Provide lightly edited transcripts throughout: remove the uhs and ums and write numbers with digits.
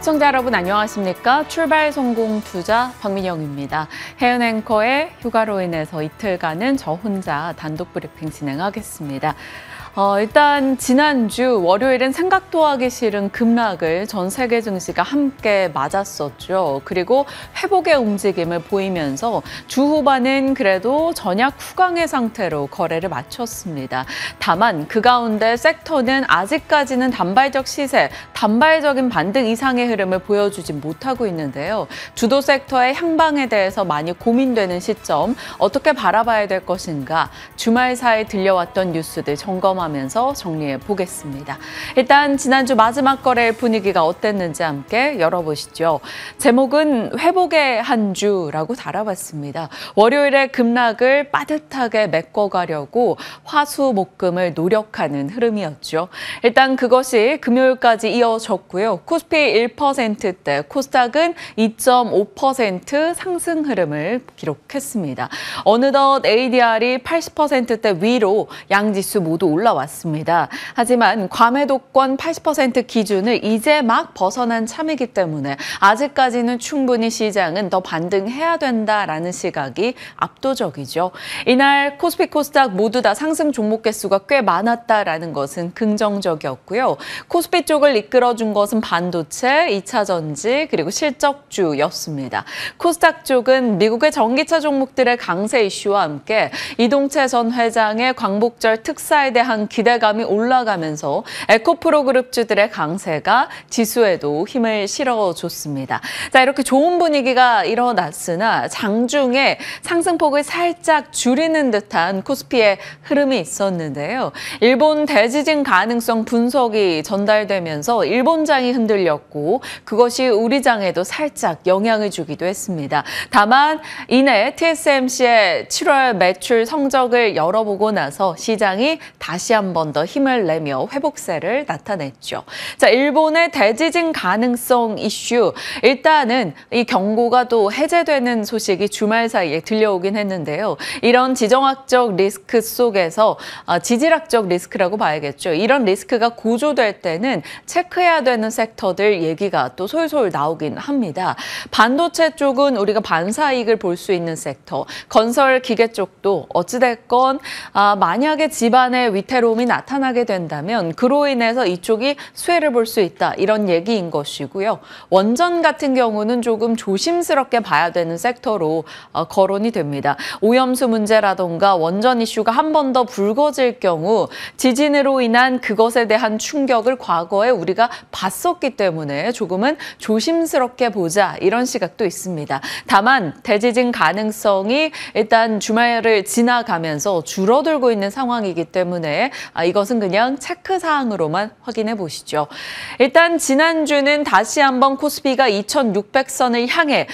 시청자 여러분 안녕하십니까? 출발 성공 투자 박민영입니다. 혜연 앵커의 휴가로 인해서 이틀간은 저 혼자 단독 브리핑 진행하겠습니다. 일단 지난주 월요일은 생각도 하기 싫은 급락을 전 세계 증시가 함께 맞았었죠. 그리고 회복의 움직임을 보이면서 주 후반은 그래도 전약 후강의 상태로 거래를 마쳤습니다. 다만 그 가운데 섹터는 아직까지는 단발적 시세, 단발적인 반등 이상의 흐름을 보여주지 못하고 있는데요. 주도 섹터의 향방에 대해서 많이 고민되는 시점, 어떻게 바라봐야 될 것인가, 주말 사이 들려왔던 뉴스들 점검하면서 정리해 보겠습니다. 일단 지난주 마지막 거래일 분위기가 어땠는지 함께 열어보시죠. 제목은 회복의 한 주라고 달아봤습니다. 월요일에 급락을 빠듯하게 메꿔가려고 화수목금을 노력하는 흐름이었죠. 일단 그것이 금요일까지 이어졌고요. 코스피 1%대, 코스닥은 2.5% 상승 흐름을 기록했습니다. 어느덧 ADR이 80%대 위로 양지수 모두 올라왔습니다. 하지만 과매도권 80% 기준을 이제 막 벗어난 참이기 때문에 아직까지는 충분히 시장은 더 반등해야 된다라는 시각이 압도적이죠. 이날 코스피, 코스닥 모두 다 상승 종목 개수가 꽤 많았다라는 것은 긍정적이었고요. 코스피 쪽을 이끌어준 것은 반도체, 2차 전지, 그리고 실적주였습니다. 코스닥 쪽은 미국의 전기차 종목들의 강세 이슈와 함께 이동채 전 회장의 광복절 특사에 대한 기대감이 올라가면서 에코프로 그룹주들의 강세가 지수에도 힘을 실어줬습니다. 자, 이렇게 좋은 분위기가 일어났으나 장중에 상승폭을 살짝 줄이는 듯한 코스피의 흐름이 있었는데요. 일본 대지진 가능성 분석이 전달되면서 일본장이 흔들렸고 그것이 우리 장에도 살짝 영향을 주기도 했습니다. 다만 이내 TSMC의 7월 매출 성적을 열어보고 나서 시장이 다시 한 번 더 힘을 내며 회복세를 나타냈죠. 자, 일본의 대지진 가능성 이슈. 일단은 이 경고가 또 해제되는 소식이 주말 사이에 들려오긴 했는데요. 이런 지정학적 리스크 속에서 지질학적 리스크라고 봐야겠죠. 이런 리스크가 고조될 때는 체크해야 되는 섹터들 얘기가 또 솔솔 나오긴 합니다. 반도체 쪽은 우리가 반사이익을 볼 수 있는 섹터, 건설 기계 쪽도 어찌됐건 만약에 집안에 위태로움이 나타나게 된다면 그로 인해서 이쪽이 수혜를 볼 수 있다, 이런 얘기인 것이고요. 원전 같은 경우는 조금 조심스럽게 봐야 되는 섹터로 거론이 됩니다. 오염수 문제라던가 원전 이슈가 한 번 더 불거질 경우 지진으로 인한 그것에 대한 충격을 과거에 우리가 봤었기 때문에 조금은 조심스럽게 보자, 이런 시각도 있습니다. 다만 대지진 가능성이 일단 주말을 지나가면서 줄어들고 있는 상황이기 때문에 이것은 그냥 체크사항으로만 확인해 보시죠. 일단 지난주는 다시 한번 코스피가 2600선을 향해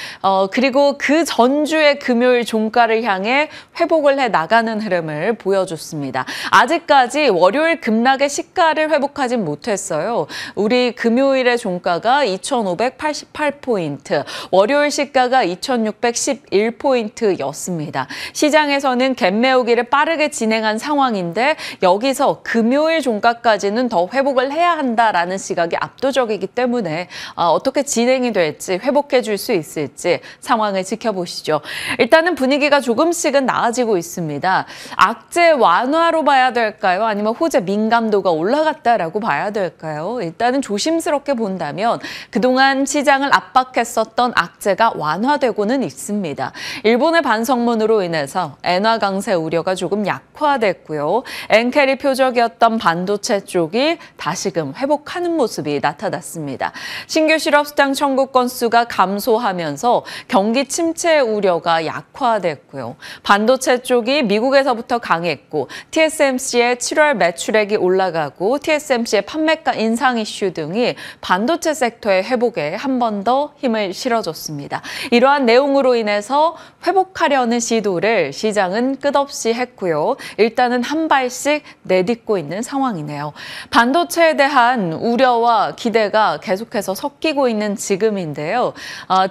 그리고 그 전주의 금요일 종가를 향해 회복을 해 나가는 흐름을 보여줬습니다. 아직까지 월요일 급락의 시가를 회복하진 못했어요. 우리 금요일의 종가가 2588포인트, 월요일 시가가 2611포인트였습니다. 시장에서는 갭 메우기를 빠르게 진행한 상황인데 여기서 금요일 종가까지는 더 회복을 해야 한다라는 시각이 압도적이기 때문에 어떻게 진행이 될지, 회복해 줄 수 있을지 상황을 지켜보시죠. 일단은 분위기가 조금씩은 나아지고 있습니다. 악재 완화로 봐야 될까요? 아니면 호재 민감도가 올라갔다라고 봐야 될까요? 일단은 조심스럽게 본다면 그동안 시장을 압박했었던 악재가 완화되고는 있습니다. 일본의 반성문으로 인해서 엔화 강세 우려가 조금 약화됐고요. 엔캐리 표적이었던 반도체 쪽이 다시금 회복하는 모습이 나타났습니다. 신규 실업 수당 청구 건수가 감소하면서 경기 침체 우려가 약화됐고요. 반도체 쪽이 미국에서부터 강했고 TSMC의 7월 매출액이 올라가고 TSMC의 판매가 인상 이슈 등이 반도체 섹터의 회복에 한 번 더 힘을 실어줬습니다. 이러한 내용으로 인해서 회복하려는 시도를 시장은 끝없이 했고요. 일단은 한 발씩 내딛고 있는 상황이네요. 반도체에 대한 우려와 기대가 계속해서 섞이고 있는 지금인데요.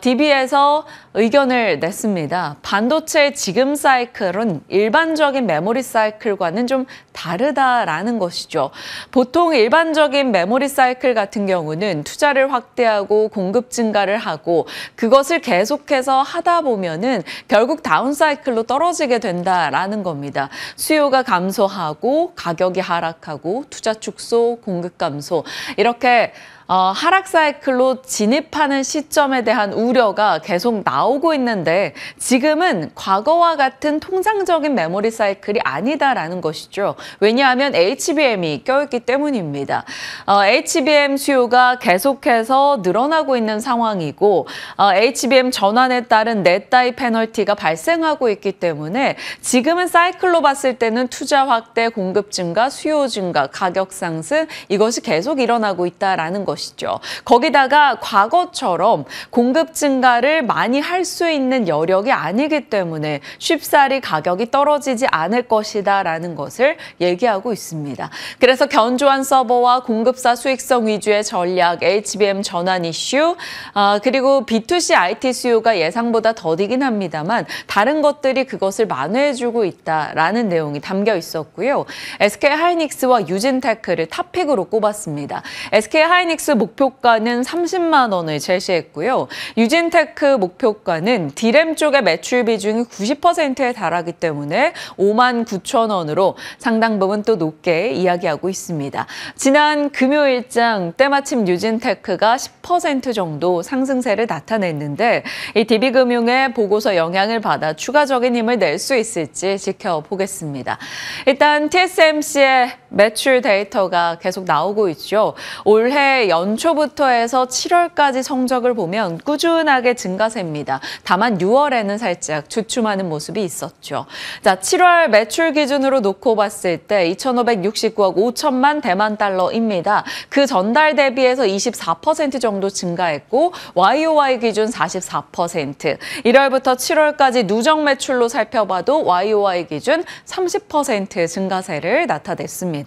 DB에서 의견을 냈습니다. 반도체의 지금 사이클은 일반적인 메모리 사이클과는 좀 다르다라는 것이죠. 보통 일반적인 메모리 사이클 같은 경우는 투자를 확대하고 공급 증가를 하고 그것을 계속해서 하다 보면은 결국 다운 사이클로 떨어지게 된다라는 겁니다. 수요가 감소하고 가격이 하락하고 투자 축소, 공급 감소 이렇게 하락 사이클로 진입하는 시점에 대한 우려가 계속 나오고 있는데 지금은 과거와 같은 통상적인 메모리 사이클이 아니다라는 것이죠. 왜냐하면 HBM이 껴있기 때문입니다. HBM 수요가 계속해서 늘어나고 있는 상황이고 HBM 전환에 따른 넷다이 페널티가 발생하고 있기 때문에 지금은 사이클로 봤을 때는 투자 확대, 공급 증가, 수요 증가, 가격 상승 이것이 계속 일어나고 있다라는 것이죠. 거기다가 과거처럼 공급 증가를 많이 할 수 있는 여력이 아니기 때문에 쉽사리 가격이 떨어지지 않을 것이다라는 것을 얘기하고 있습니다. 그래서 견조한 서버와 공급사 수익성 위주의 전략, HBM 전환 이슈, 그리고 B2C IT 수요가 예상보다 더디긴 합니다만 다른 것들이 그것을 만회해주고 있다라는 내용이 담겨 있었고요. SK하이닉스와 유진테크를 탑픽으로 꼽았습니다. SK하이닉스 목표가는 30만 원을 제시했고요. 유진테크 목표가는 D램 쪽의 매출 비중이 90%에 달하기 때문에 5만 9천 원으로 상당 부분 또 높게 이야기하고 있습니다. 지난 금요일장 때마침 유진테크가 10% 정도 상승세를 나타냈는데 이 DB금융의 보고서 영향을 받아 추가적인 힘을 낼 수 있을지 지켜보겠습니다. 일단 TSMC의 매출 데이터가 계속 나오고 있죠. 올해 연초부터 해서 7월까지 성적을 보면 꾸준하게 증가세입니다. 다만 6월에는 살짝 주춤하는 모습이 있었죠. 자, 7월 매출 기준으로 놓고 봤을 때 2,569억 5천만 대만 달러입니다. 그 전달 대비해서 24% 정도 증가했고 YOY 기준 44%. 1월부터 7월까지 누적 매출로 살펴봐도 YOY 기준 30% 증가세를 나타냈습니다.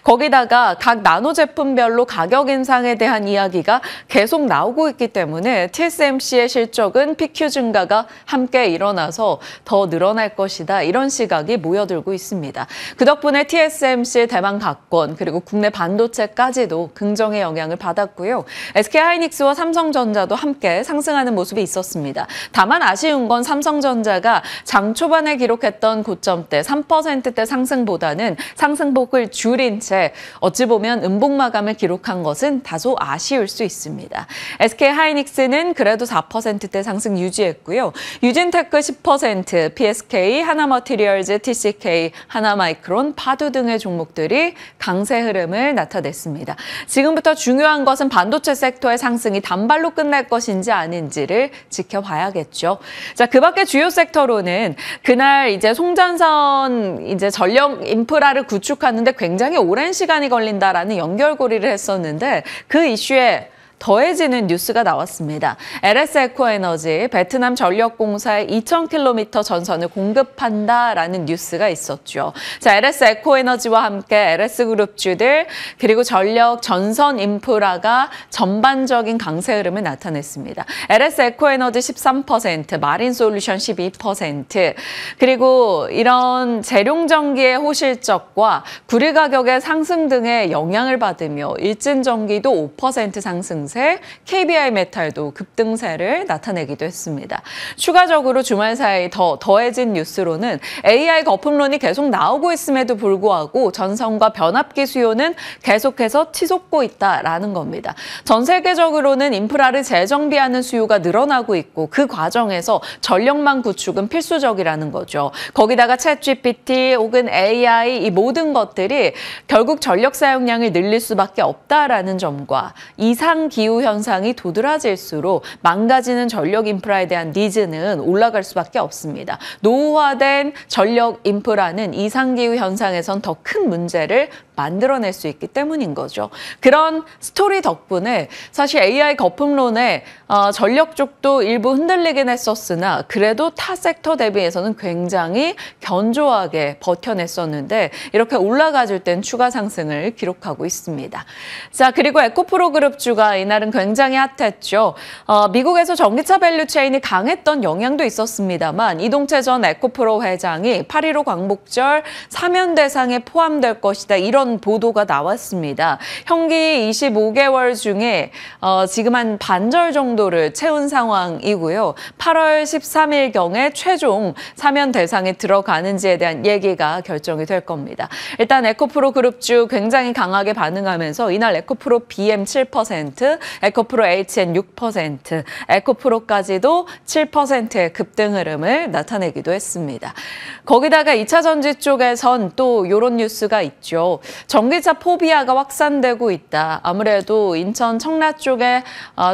거기다가 각 나노 제품별로 가격 인상에 대한 이야기가 계속 나오고 있기 때문에 TSMC의 실적은 PQ 증가가 함께 일어나서 더 늘어날 것이다. 이런 시각이 모여들고 있습니다. 그 덕분에 TSMC의 대만 가권 그리고 국내 반도체까지도 긍정의 영향을 받았고요. SK하이닉스와 삼성전자도 함께 상승하는 모습이 있었습니다. 다만 아쉬운 건 삼성전자가 장 초반에 기록했던 고점대 3%대 상승보다는 상승폭을 줄인 채 어찌 보면 음봉 마감을 기록한 것은 다소 아쉬울 수 있습니다. SK하이닉스는 그래도 4%대 상승 유지했고요. 유진테크 10%, PSK, 하나머티리얼즈, TCK, 하나마이크론, 파두 등의 종목들이 강세 흐름을 나타냈습니다. 지금부터 중요한 것은 반도체 섹터의 상승이 단발로 끝날 것인지 아닌지를 지켜봐야겠죠. 자, 그 밖에 주요 섹터로는 그날 이제 송전선 전력 인프라를 구축하는데 굉장히 오랜 시간이 걸린다라는 연결고리를 했었는데 그 이슈에 더해지는 뉴스가 나왔습니다. LS 에코에너지 베트남 전력공사에 2,000km 전선을 공급한다라는 뉴스가 있었죠. 자, LS 에코에너지와 함께 LS그룹주들 그리고 전력 전선 인프라가 전반적인 강세 흐름을 나타냈습니다. LS 에코에너지 13%, 마린솔루션 12%, 그리고 이런 재룡전기의 호실적과 구리 가격의 상승 등의 영향을 받으며 일진전기도 5% 상승 KBI 메탈도 급등세를 나타내기도 했습니다. 추가적으로 주말 사이 더해진 뉴스로는 AI 거품론이 계속 나오고 있음에도 불구하고 전선과 변압기 수요는 계속해서 치솟고 있다라는 겁니다. 전 세계적으로는 인프라를 재정비하는 수요가 늘어나고 있고 그 과정에서 전력망 구축은 필수적이라는 거죠. 거기다가 챗GPT 혹은 AI 이 모든 것들이 결국 전력 사용량을 늘릴 수밖에 없다라는 점과 이상 기후 현상이 도드라질수록 망가지는 전력 인프라에 대한 니즈는 올라갈 수밖에 없습니다. 노후화된 전력 인프라는 이상기후 현상에선 더 큰 문제를 만들어낼 수 있기 때문인 거죠. 그런 스토리 덕분에 사실 AI 거품론에 전력 쪽도 일부 흔들리긴 했었으나 그래도 타 섹터 대비해서는 굉장히 견조하게 버텨냈었는데 이렇게 올라가줄 땐 추가 상승을 기록하고 있습니다. 자, 그리고 에코프로 그룹주가 이날은 굉장히 핫했죠. 미국에서 전기차 밸류 체인이 강했던 영향도 있었습니다만 이동채 전 에코프로 회장이 8.15 광복절 사면 대상에 포함될 것이다. 이런 보도가 나왔습니다. 형기 25개월 중에 지금 한 반절 정도를 채운 상황이고요. 8월 13일경에 최종 사면 대상에 들어가는지에 대한 얘기가 결정이 될 겁니다. 일단 에코프로 그룹주 굉장히 강하게 반응하면서 이날 에코프로 BM 7%, 에코프로 HN 6%, 에코프로까지도 7%의 급등 흐름을 나타내기도 했습니다. 거기다가 2차 전지 쪽에선 또 이런 뉴스가 있죠. 전기차 포비아가 확산되고 있다. 아무래도 인천 청라 쪽에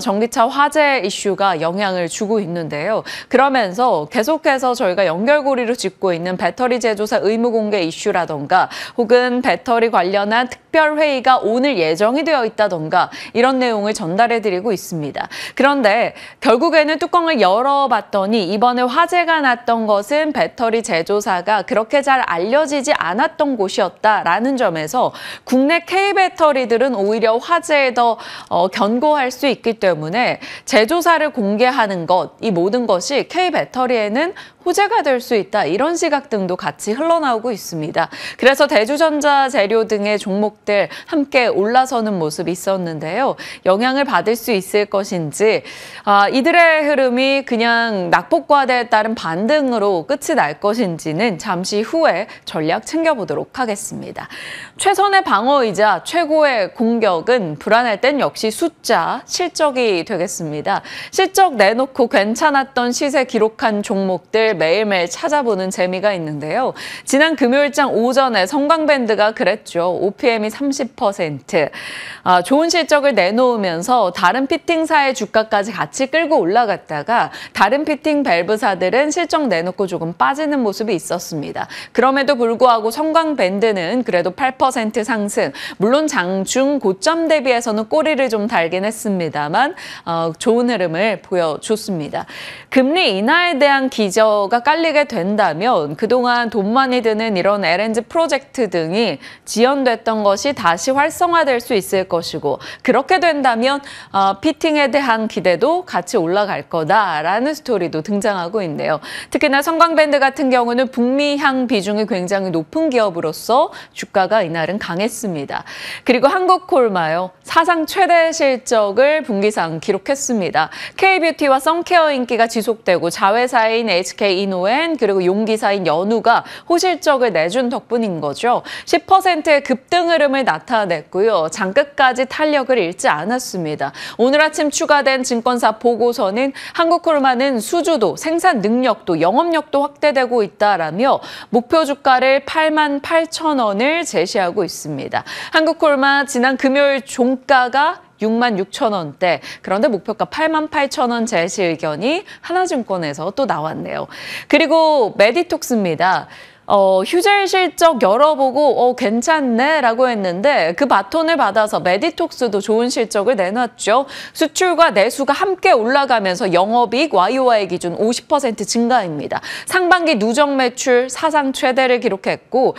전기차 화재 이슈가 영향을 주고 있는데요. 그러면서 계속해서 저희가 연결고리로 짚고 있는 배터리 제조사 의무 공개 이슈라던가 혹은 배터리 관련한 특별회의가 오늘 예정이 되어 있다던가 이런 내용을 전달해드리고 있습니다. 그런데 결국에는 뚜껑을 열어봤더니 이번에 화재가 났던 것은 배터리 제조사가 그렇게 잘 알려지지 않았던 곳이었다라는 점에서 국내 K배터리들은 오히려 화재에 더 견고할 수 있기 때문에 제조사를 공개하는 것, 이 모든 것이 K배터리에는 호재가 될 수 있다. 이런 시각 등도 같이 흘러나오고 있습니다. 그래서 대주전자 재료 등의 종목들 함께 올라서는 모습이 있었는데요. 영향을 받을 수 있을 것인지 이들의 흐름이 그냥 낙폭과대에 따른 반등으로 끝이 날 것인지는 잠시 후에 전략 챙겨보도록 하겠습니다. 최선의 방어이자 최고의 공격은 불안할 땐 역시 숫자, 실적이 되겠습니다. 실적 내놓고 괜찮았던 시세 기록한 종목들 매일매일 찾아보는 재미가 있는데요. 지난 금요일장 오전에 성광밴드가 그랬죠. OPM이 30%. 좋은 실적을 내놓으면서 다른 피팅사의 주가까지 같이 끌고 올라갔다가 다른 피팅 밸브사들은 실적 내놓고 조금 빠지는 모습이 있었습니다. 그럼에도 불구하고 성광밴드는 그래도 8% 상승. 물론 장중 고점 대비해서는 꼬리를 좀 달긴 했습니다만 좋은 흐름을 보여줬습니다. 금리 인하에 대한 기저가 깔리게 된다면 그동안 돈 많이 드는 이런 LNG 프로젝트 등이 지연됐던 것이 다시 활성화될 수 있을 것이고 그렇게 된다면 피팅에 대한 기대도 같이 올라갈 거다라는 스토리도 등장하고 있네요. 특히나 성광밴드 같은 경우는 북미향 비중이 굉장히 높은 기업으로서 주가가 이날은 강했습니다. 그리고 한국콜마요. 사상 최대 실적을 분기상 기록했습니다. K뷰티와 선케어 인기가 지속되고 자회사인 HK이노엔 그리고 용기사인 연우가 호실적을 내준 덕분인 거죠. 10%의 급등 흐름을 나타냈고요. 장끝까지 탄력을 잃지 않았습니다. 오늘 아침 추가된 증권사 보고서는 한국콜마는 수주도, 생산 능력도, 영업력도 확대되고 있다라며 목표 주가를 88,000원을 제시하고 있습니다. 한국콜마 지난 금요일 종가가 66,000원대. 그런데 목표가 88,000원 제시 의견이 하나증권에서 또 나왔네요. 그리고 메디톡스입니다. 휴젤 실적 열어보고 괜찮네 라고 했는데 그 바톤을 받아서 메디톡스도 좋은 실적을 내놨죠. 수출과 내수가 함께 올라가면서 영업이익 YOY 기준 50% 증가입니다. 상반기 누적 매출 사상 최대를 기록했고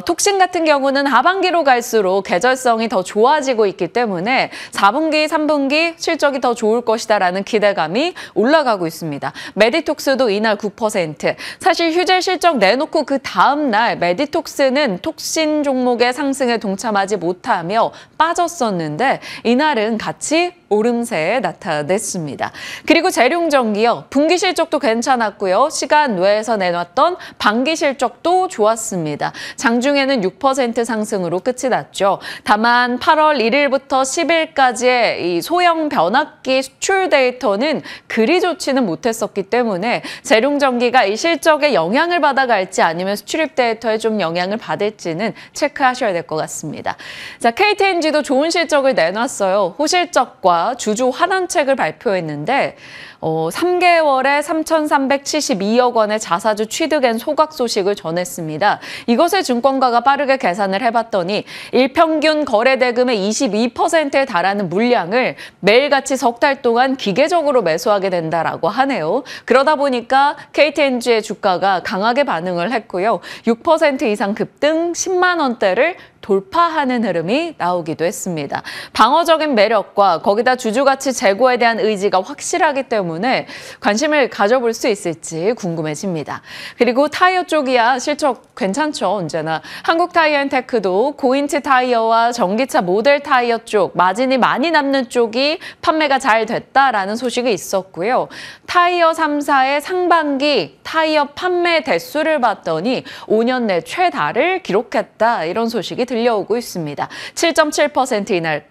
톡신 같은 경우는 하반기로 갈수록 계절성이 더 좋아지고 있기 때문에 4분기, 3분기 실적이 더 좋을 것이다라는 기대감이 올라가고 있습니다. 메디톡스도 이날 9%. 사실 휴젤 실적 내놓고 그 다음 날 메디톡스는 톡신 종목의 상승에 동참하지 못하며 빠졌었는데 이날은 같이 오름세에 나타냈습니다. 그리고 재룡전기요. 분기 실적도 괜찮았고요. 시간 외에서 내놨던 반기 실적도 좋았습니다. 장중에는 6% 상승으로 끝이 났죠. 다만 8월 1일부터 10일까지의 이 소형 변압기 수출 데이터는 그리 좋지는 못했었기 때문에 재룡전기가 이 실적에 영향을 받아갈지 아니면 수출입 데이터에 좀 영향을 받을지는 체크하셔야 될 것 같습니다. 자, KTNG도 좋은 실적을 내놨어요. 호실적과 주가가 주주 환원책을 발표했는데 3개월에 3,372억 원의 자사주 취득엔 소각 소식을 전했습니다. 이것을 증권가가 빠르게 계산을 해봤더니 일평균 거래 대금의 22%에 달하는 물량을 매일같이 석 달 동안 기계적으로 매수하게 된다라고 하네요. 그러다 보니까 KTNG의 주가가 강하게 반응을 했고요. 6% 이상 급등 10만 원대를 돌파하는 흐름이 나오기도 했습니다. 방어적인 매력과 거기다 주주가치 제고에 대한 의지가 확실하기 때문에 관심을 가져볼 수 있을지 궁금해집니다. 그리고 타이어 쪽이야 실적 괜찮죠, 언제나. 한국타이어앤테크도 고인치 타이어와 전기차 모델 타이어 쪽, 마진이 많이 남는 쪽이 판매가 잘 됐다라는 소식이 있었고요. 타이어 3사의 상반기 타이어 판매 대수를 봤더니 5년 내 최다를 기록했다, 이런 소식이 들려오고 있습니다. 7.7% 이날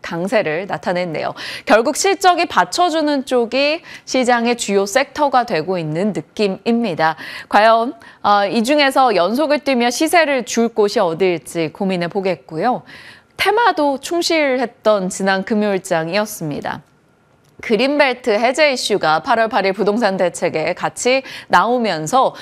강세를 나타냈네요. 결국 실적이 받쳐주는 쪽이 시장의 주요 섹터가 되고 있는 느낌입니다. 과연 이 중에서 연속을 뛰며 시세를 줄 곳이 어디일지 고민해 보겠고요. 테마도 충실했던 지난 금요일장이었습니다. 그린벨트 해제 이슈가 8월 8일 부동산 대책에 같이 나오면서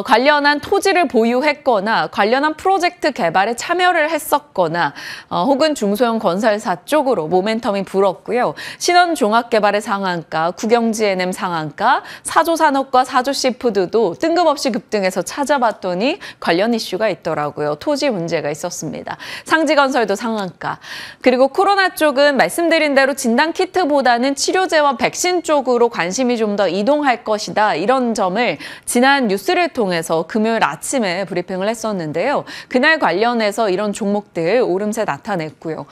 관련한 토지를 보유했거나 관련한 프로젝트 개발에 참여를 했었거나 혹은 중소형 건설사 쪽으로 모멘텀이 불었고요. 신원종합개발의 상한가, 국영GNM 상한가, 사조산업과 사조시푸드도 뜬금없이 급등해서 찾아봤더니 관련 이슈가 있더라고요. 토지 문제가 있었습니다. 상지건설도 상한가. 그리고 코로나 쪽은 말씀드린 대로 진단키트보다는 치료제와 백신 쪽으로 관심이 좀 더 이동할 것이다, 이런 점을 지난 뉴스를 통해서 금요일 아침에 브리핑을 했었는데요. 그날 관련해서 이런 종목들 오름세 나타냈고요.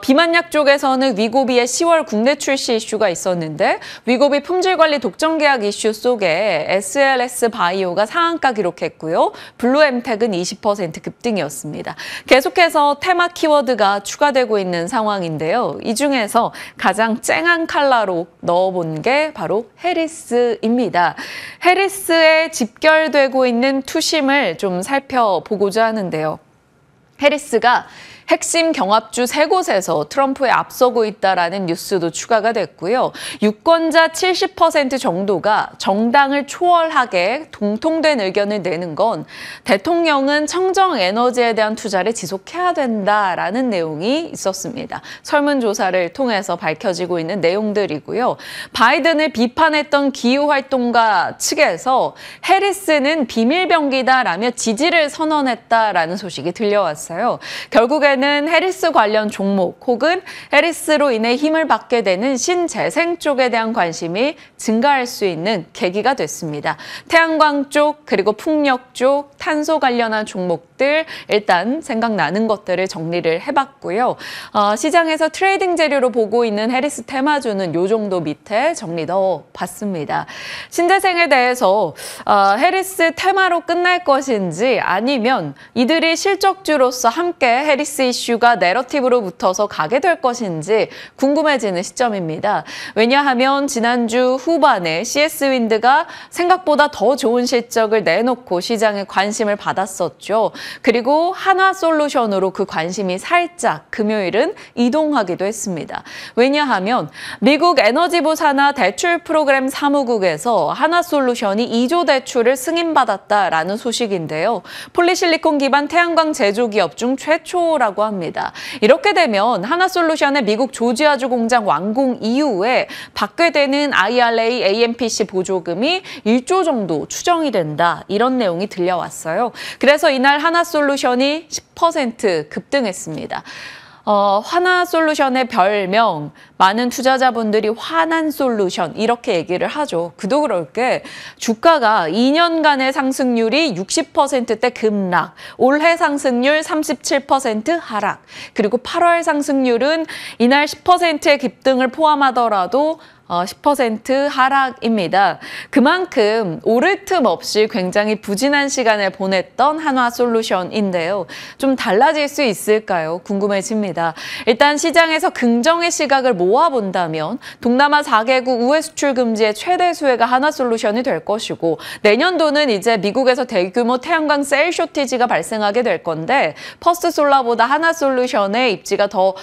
비만약 쪽에서는 위고비의 10월 국내 출시 이슈가 있었는데 위고비 품질관리 독점 계약 이슈 속에 SLS 바이오가 상한가 기록했고요. 블루엠텍은 20% 급등이었습니다. 계속해서 테마 키워드가 추가되고 있는 상황인데요. 이 중에서 가장 쨍한 칼라로 넣어본 게 바로 해리스입니다. 해리스에 집결되고 있는 투심을 좀 살펴보고자 하는데요. 해리스가 핵심 경합주 3곳에서 트럼프에 앞서고 있다라는 뉴스도 추가가 됐고요. 유권자 70% 정도가 정당을 초월하게 동통된 의견을 내는 건 대통령은 청정 에너지에 대한 투자를 지속해야 된다라는 내용이 있었습니다. 설문조사를 통해서 밝혀지고 있는 내용들이고요. 바이든을 비판했던 기후활동가 측에서 해리스는 비밀병기다라며 지지를 선언했다라는 소식이 들려왔어요. 결국에 해리스 관련 종목 혹은 해리스로 인해 힘을 받게 되는 신재생 쪽에 대한 관심이 증가할 수 있는 계기가 됐습니다. 태양광 쪽, 그리고 풍력 쪽, 탄소 관련한 종목들 일단 생각나는 것들을 정리를 해봤고요. 시장에서 트레이딩 재료로 보고 있는 해리스 테마주는 이 정도 밑에 정리 넣어봤습니다. 신재생에 대해서 해리스 테마로 끝날 것인지 아니면 이들이 실적주로서 함께 해리스 이슈가 내러티브로 붙어서 가게 될 것인지 궁금해지는 시점입니다. 왜냐하면 지난주 후반에 CS윈드가 생각보다 더 좋은 실적을 내놓고 시장에 관심을 받았었죠. 그리고 한화솔루션으로 그 관심이 살짝 금요일은 이동하기도 했습니다. 왜냐하면 미국 에너지부 산하 대출 프로그램 사무국에서 한화솔루션이 2조 대출을 승인받았다라는 소식인데요. 폴리실리콘 기반 태양광 제조기업 중 최초라고 합니다. 이렇게 되면 한화솔루션의 미국 조지아주 공장 완공 이후에 받게 되는 IRA, AMPC 보조금이 1조 정도 추정이 된다, 이런 내용이 들려왔어요. 그래서 이날 한화솔루션이 10% 급등했습니다. 한화솔루션의 별명, 많은 투자자분들이 환한솔루션 이렇게 얘기를 하죠. 그도 그럴 게 주가가 2년간의 상승률이 60%대 급락, 올해 상승률 37% 하락, 그리고 8월 상승률은 이날 10%의 급등을 포함하더라도 10% 하락입니다. 그만큼 오를 틈 없이 굉장히 부진한 시간을 보냈던 한화솔루션인데요. 좀 달라질 수 있을까요? 궁금해집니다. 일단 시장에서 긍정의 시각을 모아본다면 동남아 4개국 우회 수출 금지의 최대 수혜가 한화솔루션이 될 것이고 내년도는 이제 미국에서 대규모 태양광 셀 쇼티지가 발생하게 될 건데 퍼스트솔라보다 한화솔루션의 입지가 더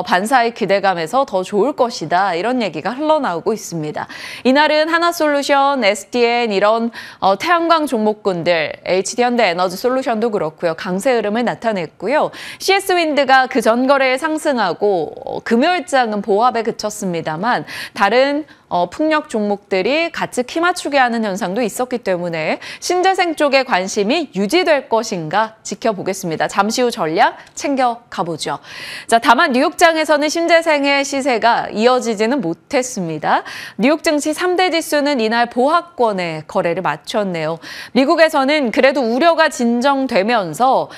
반사의 기대감에서 더 좋을 것이다. 이런 얘기가 흘러나오고 있습니다. 이날은 한화솔루션, SDN 이런 태양광 종목군들, HD현대에너지솔루션도 그렇고요. 강세 흐름을 나타냈고요. CS윈드가 그 전 거래일 상승하고 금요일장은 보합에 그쳤습니다만 다른 풍력 종목들이 같이 키 맞추게 하는 현상도 있었기 때문에 신재생 쪽에 관심이 유지될 것인가 지켜보겠습니다. 잠시 후 전략 챙겨가보죠. 자, 다만 뉴욕장에서는 신재생의 시세가 이어지지는 못했습니다. 뉴욕 증시 3대 지수는 이날 보합권에 거래를 마쳤네요. 미국에서는 그래도 우려가 진정되면서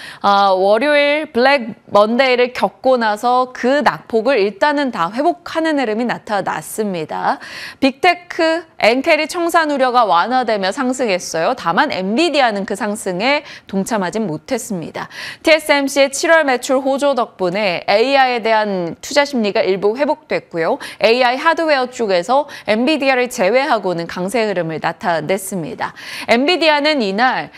월요일 블랙 먼데이를 겪고 나서 그 낙폭을 일단은 다 회복하는 흐름이 나타났습니다. 빅테크, 엔켈이 청산 우려가 완화되며 상승했어요. 다만 엔비디아는 그 상승에 동참하진 못했습니다. TSMC의 7월 매출 호조 덕분에 AI에 대한 투자 심리가 일부 회복됐고요. AI 하드웨어 쪽에서 엔비디아를 제외하고는 강세 흐름을 나타냈습니다. 엔비디아는 이날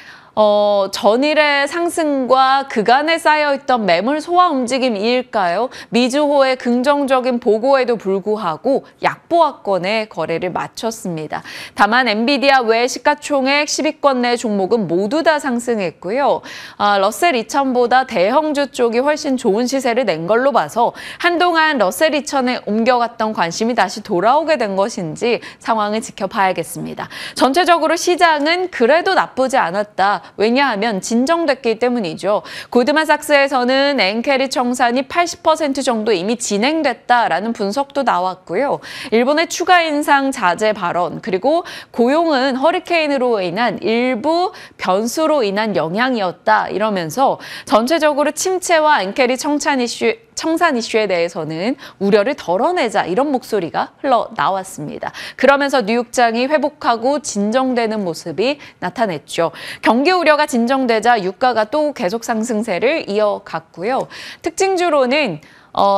전일의 상승과 그간에 쌓여있던 매물 소화 움직임일까요? 미주호의 긍정적인 보고에도 불구하고 약보합권에 거래를 마쳤습니다. 다만 엔비디아 외 시가총액 10위권 내 종목은 모두 다 상승했고요. 러셀 2000보다 대형주 쪽이 훨씬 좋은 시세를 낸 걸로 봐서 한동안 러셀 2000에 옮겨갔던 관심이 다시 돌아오게 된 것인지 상황을 지켜봐야겠습니다. 전체적으로 시장은 그래도 나쁘지 않았다. 왜냐하면 진정됐기 때문이죠. 고드만삭스에서는 엔켈이 청산이 80% 정도 이미 진행됐다라는 분석도 나왔고요. 일본의 추가 인상 자제 발언 그리고 고용은 허리케인으로 인한 일부 변수로 인한 영향이었다 이러면서 전체적으로 침체와 엔켈이 청산 이슈에 대해서는 우려를 덜어내자 이런 목소리가 흘러나왔습니다. 그러면서 뉴욕장이 회복하고 진정되는 모습이 나타냈죠. 경기 우려가 진정되자 유가가 또 계속 상승세를 이어갔고요. 특징주로는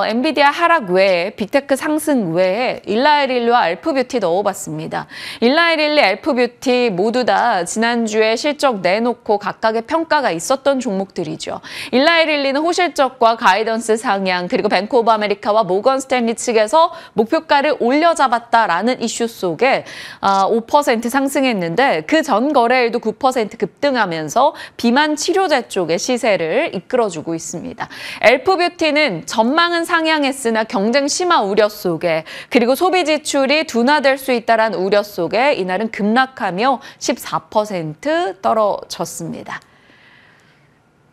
엔비디아 하락 외에 빅테크 상승 외에 일라이릴리와 알프뷰티 넣어봤습니다. 일라이릴리, 알프뷰티 모두 다 지난주에 실적 내놓고 각각의 평가가 있었던 종목들이죠. 일라이릴리는 호실적과 가이던스 상향 그리고 뱅크 오브 아메리카와 모건 스탠리 측에서 목표가를 올려잡았다라는 이슈 속에 5% 상승했는데 그 전 거래일도 9% 급등하면서 비만 치료제 쪽의 시세를 이끌어주고 있습니다. 알프뷰티는 전망은 상향했으나 경쟁 심화 우려 속에 그리고 소비 지출이 둔화될 수 있다는 우려 속에 이날은 급락하며 14% 떨어졌습니다.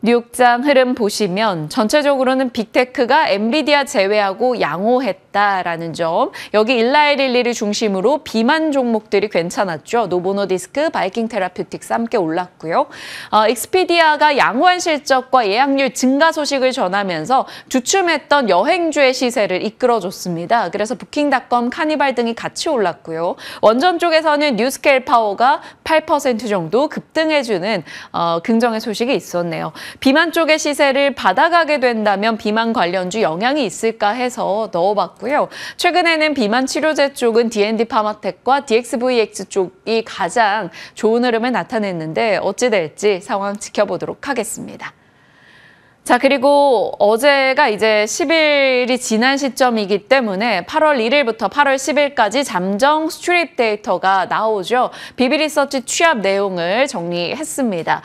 뉴욕장 흐름 보시면 전체적으로는 빅테크가 엔비디아 제외하고 양호했다라는 점. 여기 일라이릴리를 중심으로 비만 종목들이 괜찮았죠. 노보노디스크, 바이킹 테라퓨틱스 함께 올랐고요. 익스피디아가 양호한 실적과 예약률 증가 소식을 전하면서 주춤했던 여행주의 시세를 이끌어줬습니다. 그래서 부킹닷컴, 카니발 등이 같이 올랐고요. 원전 쪽에서는 뉴스케일 파워가 8% 정도 급등해주는 긍정의 소식이 있었네요. 비만 쪽의 시세를 받아가게 된다면 비만 관련주 영향이 있을까 해서 넣어봤고요. 최근에는 비만 치료제 쪽은 D&D 파마텍과 DXVX 쪽이 가장 좋은 흐름을 나타냈는데 어찌 될지 상황 지켜보도록 하겠습니다. 자, 그리고 어제가 이제 10일이 지난 시점이기 때문에 8월 1일부터 8월 10일까지 잠정 수출입 데이터가 나오죠. 비비리서치 취합 내용을 정리했습니다.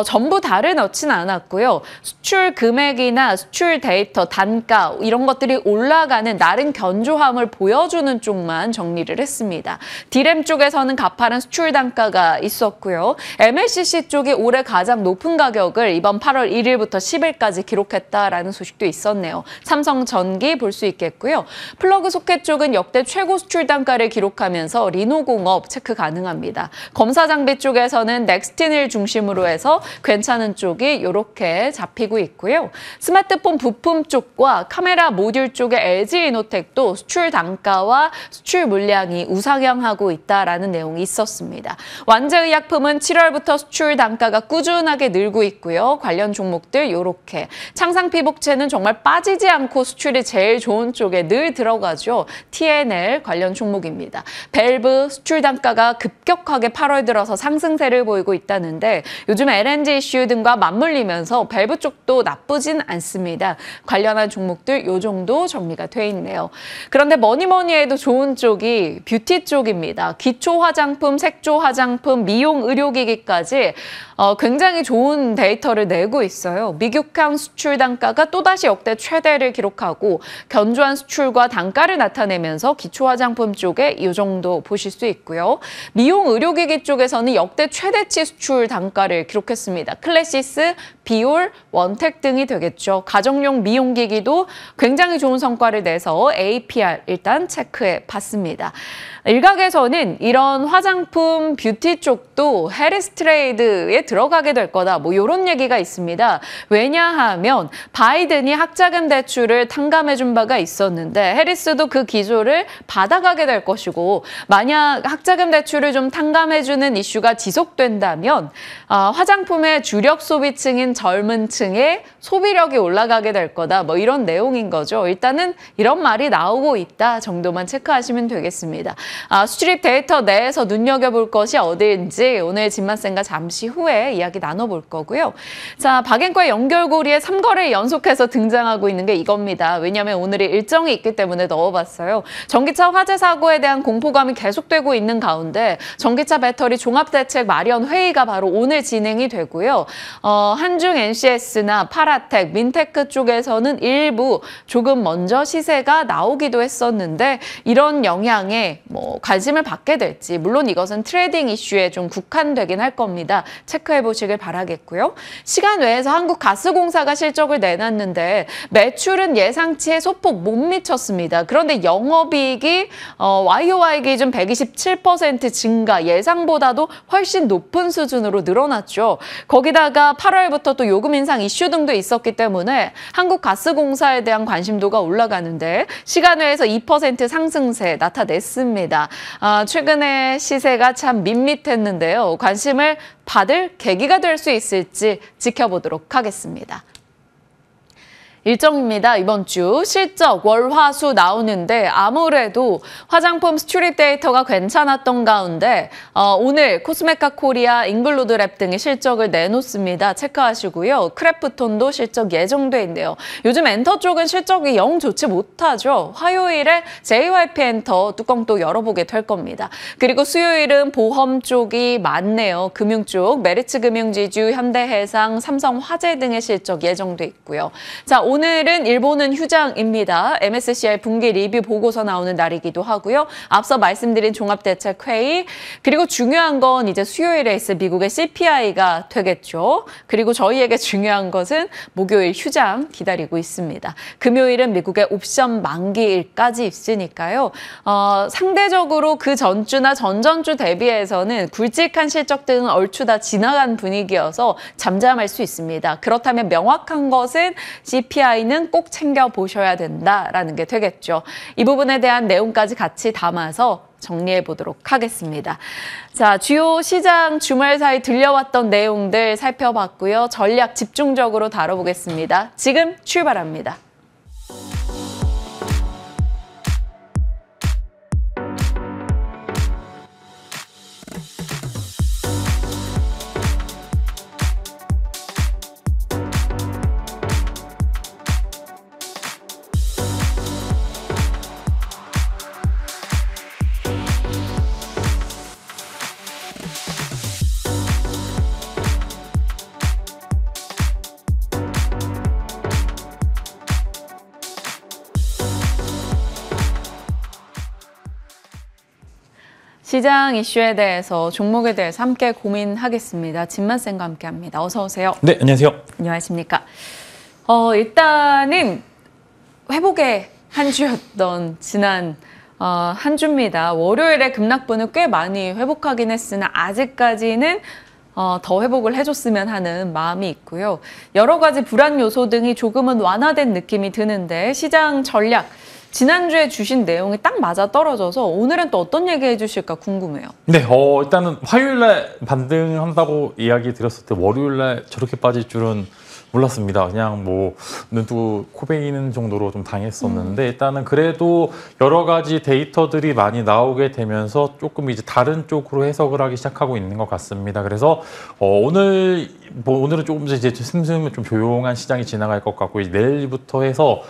전부 다를 넣지는 않았고요. 수출 금액이나 수출 데이터, 단가 이런 것들이 올라가는 나름 견조함을 보여주는 쪽만 정리를 했습니다. 디램 쪽에서는 가파른 수출 단가가 있었고요. MLCC 쪽이 올해 가장 높은 가격을 이번 8월 1일부터 10일 3위까지 기록했다라는 소식도 있었네요. 삼성전기 볼 수 있겠고요. 플러그 소켓 쪽은 역대 최고 수출 단가를 기록하면서 리노공업 체크 가능합니다. 검사 장비 쪽에서는 넥스틴을 중심으로 해서 괜찮은 쪽이 이렇게 잡히고 있고요. 스마트폰 부품 쪽과 카메라 모듈 쪽의 LG이노텍도 수출 단가와 수출 물량이 우상향하고 있다라는 내용이 있었습니다. 완제의약품은 7월부터 수출 단가가 꾸준하게 늘고 있고요. 관련 종목들 이렇게 창상피복체는 정말 빠지지 않고 수출이 제일 좋은 쪽에 늘 들어가죠. TNL 관련 종목입니다. 밸브 수출 단가가 급격하게 8월 들어서 상승세를 보이고 있다는데 요즘 LNG 이슈 등과 맞물리면서 밸브 쪽도 나쁘진 않습니다. 관련한 종목들 요 정도 정리가 돼 있네요. 그런데 뭐니 해도 좋은 쪽이 뷰티 쪽입니다. 기초 화장품, 색조 화장품, 미용 의료기기까지 굉장히 좋은 데이터를 내고 있어요. 미국향 수출 단가가 또다시 역대 최대를 기록하고 견조한 수출과 단가를 나타내면서 기초 화장품 쪽에 이 정도 보실 수 있고요. 미용 의료기기 쪽에서는 역대 최대치 수출 단가를 기록했습니다. 클래시스, 비올, 원텍 등이 되겠죠. 가정용 미용기기도 굉장히 좋은 성과를 내서 APR 일단 체크해 봤습니다. 일각에서는 이런 화장품, 뷰티 쪽도 해리스 트레이드에 들어가게 될 거다. 뭐 이런 얘기가 있습니다. 왜냐하면 바이든이 학자금 대출을 탕감해준 바가 있었는데 해리스도 그 기조를 받아가게 될 것이고 만약 학자금 대출을 좀 탕감해주는 이슈가 지속된다면 화장품의 주력 소비층인 젊은 층의 소비력이 올라가게 될 거다. 뭐 이런 내용인 거죠. 일단은 이런 말이 나오고 있다 정도만 체크하시면 되겠습니다. 수출입 데이터 내에서 눈여겨볼 것이 어디인지 오늘 진맛쌤과 잠시 후에 이야기 나눠볼 거고요. 자, 박앤과의 연결고리에 3거래 연속해서 등장하고 있는 게 이겁니다. 왜냐하면 오늘이 일정이 있기 때문에 넣어봤어요. 전기차 화재 사고에 대한 공포감이 계속되고 있는 가운데 전기차 배터리 종합대책 마련 회의가 바로 오늘 진행이 되고요. 한중 NCS나 파라텍, 민테크 쪽에서는 일부 조금 먼저 시세가 나오기도 했었는데 이런 영향에 관심을 받게 될지 물론 이것은 트레이딩 이슈에 좀 국한되긴 할 겁니다. 체크해 보시길 바라겠고요. 시간 외에서 한국가스공사가 실적을 내놨는데 매출은 예상치에 소폭 못 미쳤습니다. 그런데 영업이익이 YOY 기준 127% 증가, 예상보다도 훨씬 높은 수준으로 늘어났죠. 거기다가 8월부터 또 요금 인상 이슈 등도 있었기 때문에 한국가스공사에 대한 관심도가 올라가는데 시간 외에서 2% 상승세 나타냈습니다. 최근에 시세가 참 밋밋했는데요. 관심을 받을 계기가 될 수 있을지 지켜보도록 하겠습니다. 일정입니다. 이번 주 실적 월화수 나오는데 아무래도 화장품 수출입 데이터가 괜찮았던 가운데 오늘 코스메카 코리아, 잉글로드랩 등의 실적을 내놓습니다. 체크하시고요. 크래프톤도 실적 예정돼 있네요. 요즘 엔터 쪽은 실적이 영 좋지 못하죠. 화요일에 JYP 엔터 뚜껑 또 열어보게 될 겁니다. 그리고 수요일은 보험 쪽이 많네요. 금융 쪽 메리츠 금융지주, 현대해상, 삼성화재 등의 실적 예정돼 있고요. 자, 오늘은 일본은 휴장입니다. MSCI 분기 리뷰 보고서 나오는 날이기도 하고요. 앞서 말씀드린 종합대책회의, 그리고 중요한 건 이제 수요일에 있을 미국의 CPI가 되겠죠. 그리고 저희에게 중요한 것은 목요일 휴장 기다리고 있습니다. 금요일은 미국의 옵션 만기일까지 있으니까요. 상대적으로 그 전주나 전전주 대비해서는 굵직한 실적 등은 얼추 다 지나간 분위기여서 잠잠할 수 있습니다. 그렇다면 명확한 것은 CPI는 꼭 챙겨보셔야 된다라는 게 되겠죠. 이 부분에 대한 내용까지 같이 담아서 정리해 보도록 하겠습니다. 자, 주요 시장 주말 사이 들려왔던 내용들 살펴봤고요. 전략 집중적으로 다뤄보겠습니다. 지금 출발합니다. 시장 이슈에 대해서, 종목에 대해서 함께 고민하겠습니다. 진만쌤과 함께합니다. 어서 오세요. 네, 안녕하세요. 안녕하십니까. 일단은 회복의 한 주였던 지난 한 주입니다. 월요일에 급락분을 꽤 많이 회복하긴 했으나 아직까지는 더 회복을 해줬으면 하는 마음이 있고요. 여러 가지 불안 요소 등이 조금은 완화된 느낌이 드는데 시장 전략, 지난주에 주신 내용이 딱 맞아 떨어져서 오늘은 또 어떤 얘기 해주실까 궁금해요. 네, 일단은 화요일날 반등한다고 이야기 드렸을 때 월요일날 저렇게 빠질 줄은 몰랐습니다. 그냥 뭐 눈뜨고 코 베이는 정도로 좀 당했었는데 일단은 그래도 여러 가지 데이터들이 많이 나오게 되면서 조금 이제 다른 쪽으로 해석을 하기 시작하고 있는 것 같습니다. 그래서 오늘은 조금 이제 슴슴 좀 조용한 시장이 지나갈 것 같고 이제 내일부터 해서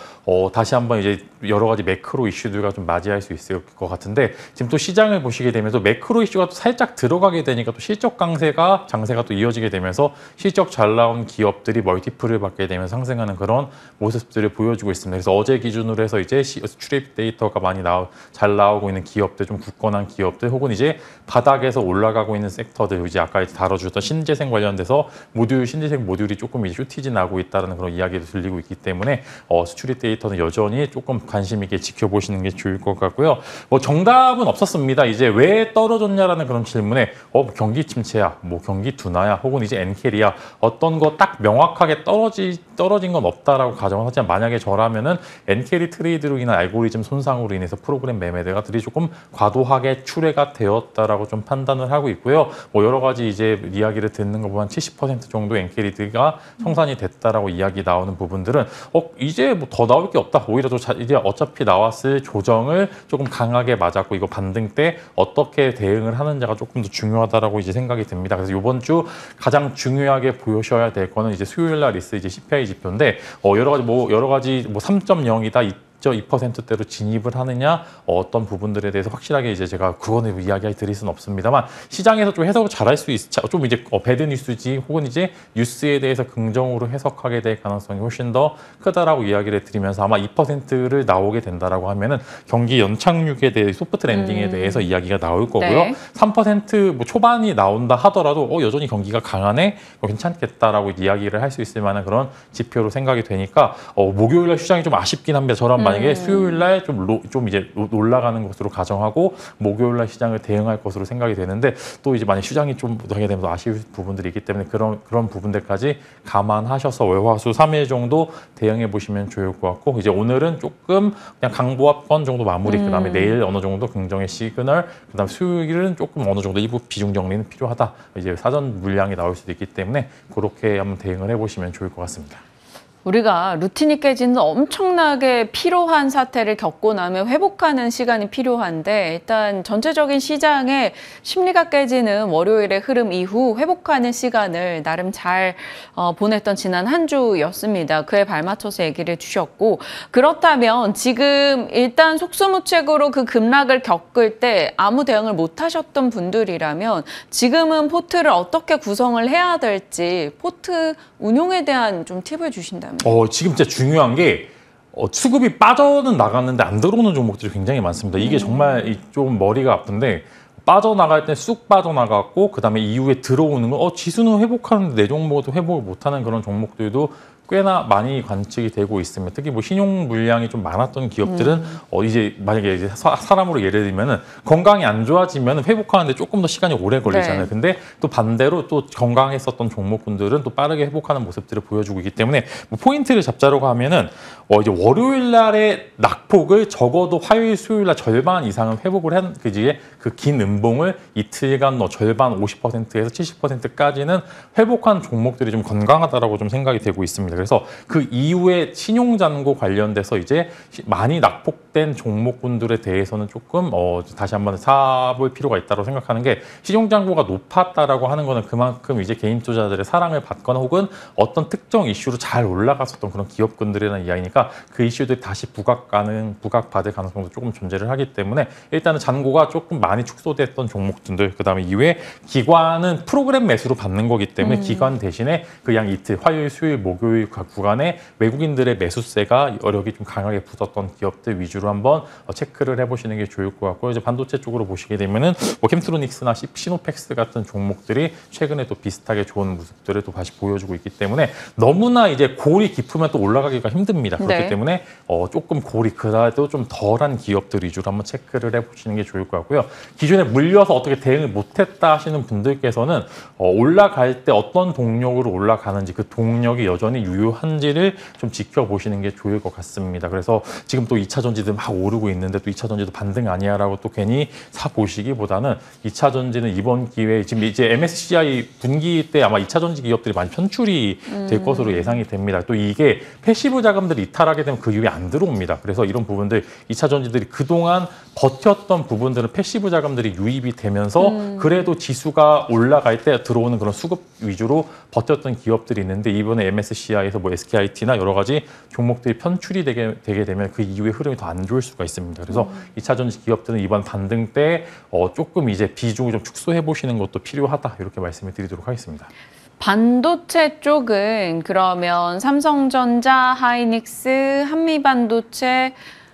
다시 한번 이제 여러 가지 매크로 이슈들과 좀 맞이할 수 있을 것 같은데 지금 또 시장을 보시게 되면서 매크로 이슈가 또 살짝 들어가게 되니까 또 실적 장세가 또 이어지게 되면서 실적 잘 나온 기업들이 멀티플을 받게 되면서 상승하는 그런 모습들을 보여주고 있습니다. 그래서 어제 기준으로 해서 이제 출입 데이터가 많이 잘 나오고 있는 기업들, 좀 굳건한 기업들 혹은 이제 바닥에서 올라가고 있는 섹터들, 이제 아까 다뤄주셨던 신재생 관련돼서 신재생 모듈이 조금 이제 슈티지 나고 있다는 그런 이야기도 들리고 있기 때문에 출입 데이터는 여전히 조금 관심 있게 지켜보시는 게 좋을 것 같고요. 정답은 없었습니다. 이제 왜 떨어졌냐라는 그런 질문에 경기 침체야, 뭐 경기 둔화야, 혹은 이제 엔캐리야, 어떤 거 딱 명확하게 떨어진 건 없다라고 가정을 하지만 만약에 저라면은 엔캐리 트레이드로 인한 알고리즘 손상으로 인해서 프로그램 매매들이 조금 과도하게 출회가 되었다라고 좀 판단을 하고 있고요. 여러 가지 이제 이야기를 듣는 거 보면 70% 정도 엔캐리가 청산이 됐다라고 이야기 나오는 부분들은 이제 뭐 더 나올 게 없다. 오히려 이제 어차피 나왔을 조정을 조금 강하게 맞았고 이거 반등 때 어떻게 대응을 하는지가 조금 더 중요하다라고 이제 생각이 듭니다. 그래서 이번 주 가장 중요하게 보셔야 될 거는 이제 수요일 날 있을 이제 CPI 지표인데 여러 가지 3.0이다. 2%대로 진입을 하느냐 어떤 부분들에 대해서 확실하게 이제 제가 그거는 이야기 드릴 수는 없습니다만 시장에서 좀 해석을 잘할 수 좀 이제 배드 뉴스지 혹은 이제 뉴스에 대해서 긍정으로 해석하게 될 가능성이 훨씬 더 크다라고 이야기를 드리면서 아마 2%를 나오게 된다라고 하면은 경기 연착륙에 대해 소프트 랜딩에 대해서 이야기가 나올 거고요. 네. 3% 뭐 초반이 나온다 하더라도 여전히 경기가 강하네, 괜찮겠다라고 이야기를 할 수 있을 만한 그런 지표로 생각이 되니까 목요일날 시장이 좀 아쉽긴 합니다. 저런 만약에 수요일날 좀 이제 올라가는 것으로 가정하고 목요일날 시장을 대응할 것으로 생각이 되는데 또 이제 만약 시장이 좀 하게 되면 아쉬울 부분들이 있기 때문에 그런 부분들까지 감안하셔서 월화수 3일 정도 대응해 보시면 좋을 것 같고 이제 오늘은 조금 그냥 강보합권 정도 마무리 그다음에 내일 어느 정도 긍정의 시그널 그다음 수요일은 조금 어느 정도 일부 비중 정리는 필요하다. 이제 사전 물량이 나올 수도 있기 때문에 그렇게 한번 대응을 해보시면 좋을 것 같습니다. 우리가 루틴이 깨지는 엄청나게 피로한 사태를 겪고 나면 회복하는 시간이 필요한데 일단 전체적인 시장의 심리가 깨지는 월요일의 흐름 이후 회복하는 시간을 나름 잘 보냈던 지난 한 주였습니다. 그에 발맞춰서 얘기를 주셨고 그렇다면 지금 일단 속수무책으로 그 급락을 겪을 때 아무 대응을 못 하셨던 분들이라면 지금은 포트를 어떻게 구성을 해야 될지 포트 운용에 대한 좀 팁을 주신다면 지금 진짜 중요한 게 수급이 빠져는 나갔는데 안 들어오는 종목들이 굉장히 많습니다. 이게 정말 좀 머리가 아픈데 빠져나갈 때 쑥 빠져나갔고 그다음에 이후에 들어오는 거 지수는 회복하는데 내 종목도 회복을 못하는 그런 종목들도 꽤나 많이 관측이 되고 있습니다. 특히 뭐 신용 물량이 좀 많았던 기업들은 이제 만약에 이제 사람으로 예를 들면은 건강이 안 좋아지면 회복하는데 조금 더 시간이 오래 걸리잖아요. 네. 근데 또 반대로 또 건강했었던 종목군들은 또 빠르게 회복하는 모습들을 보여주고 있기 때문에 뭐 포인트를 잡자라고 하면은 이제 월요일 날의 낙폭을 적어도 화요일, 수요일 날 절반 이상은 회복을 한 그 긴 음봉을 이틀간 절반 50%에서 70%까지는 회복한 종목들이 좀 건강하다라고 좀 생각이 되고 있습니다. 그래서 그 이후에 신용잔고 관련돼서 이제 많이 낙폭된 종목군들에 대해서는 조금 다시 한번 사볼 필요가 있다고 생각하는 게 신용잔고가 높았다라고 하는 거는 그만큼 이제 개인 투자자들의 사랑을 받거나 혹은 어떤 특정 이슈로 잘 올라갔었던 그런 기업군들이라는 이야기니까 그 이슈들이 다시 부각받을 가능성도 조금 존재를 하기 때문에 일단은 잔고가 조금 많이 축소됐던 종목들 그다음에 이후에 기관은 프로그램 매수로 받는 거기 때문에 기관 대신에 그 양 이틀 화요일, 수요일, 목요일 구간에 외국인들의 매수세가 여력이 좀 강하게 붙었던 기업들 위주로 한번 체크를 해보시는 게 좋을 것 같고, 이제 반도체 쪽으로 보시게 되면은 뭐 캠트로닉스나 시노펙스 같은 종목들이 최근에 또 비슷하게 좋은 모습들을 또 다시 보여주고 있기 때문에 너무나 이제 골이 깊으면 또 올라가기가 힘듭니다. 그렇기 네. 때문에 조금 골이 그래도 좀 덜한 기업들 위주로 한번 체크를 해보시는 게 좋을 것 같고요. 기존에 물려서 어떻게 대응을 못했다 하시는 분들께서는 올라갈 때 어떤 동력으로 올라가는지, 그 동력이 여전히 유효한지를 좀 지켜보시는 게 좋을 것 같습니다. 그래서 지금 또 2차 전지들 막 오르고 있는데 또 2차 전지도 반등 아니야라고 또 괜히 사 보시기보다는 2차 전지는 이번 기회에 지금 이제 MSCI 분기 때 아마 2차 전지 기업들이 많이 편출이 될 것으로 예상이 됩니다. 또 이게 패시브 자금들이 이탈하게 되면 그 이후에 안 들어옵니다. 그래서 이런 부분들 2차 전지들이 그동안 버텼던 부분들은 패시브 자금들이 유입이 되면서 그래도 지수가 올라갈 때 들어오는 그런 수급 위주로 버텼던 기업들이 있는데, 이번에 MSCI에서 뭐 SKIT나 여러 가지 종목들이 편출이 되게 되면 그 이후의 흐름이 더 안 좋을 수가 있습니다. 그래서 2차 전지 기업들은 이번 반등 때 조금 이제 비중을 좀 축소해 보시는 것도 필요하다, 이렇게 말씀을 드리도록 하겠습니다. 반도체 쪽은 그러면 삼성전자, 하이닉스, 한미반도체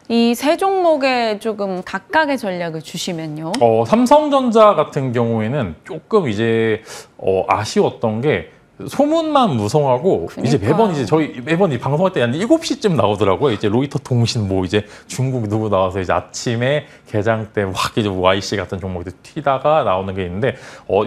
이 세 종목에 조금 각각의 전략을 주시면요. 삼성전자 같은 경우에는 조금 이제 아쉬웠던 게 소문만 무성하고, 이제 매번 이제 저희 매번 이 방송할 때 한 7시쯤 나오더라고요. 이제 로이터 통신 뭐 이제 중국 누구 나와서 이제 아침에 개장 때 확 이제 YC 같은 종목들 튀다가 나오는 게 있는데,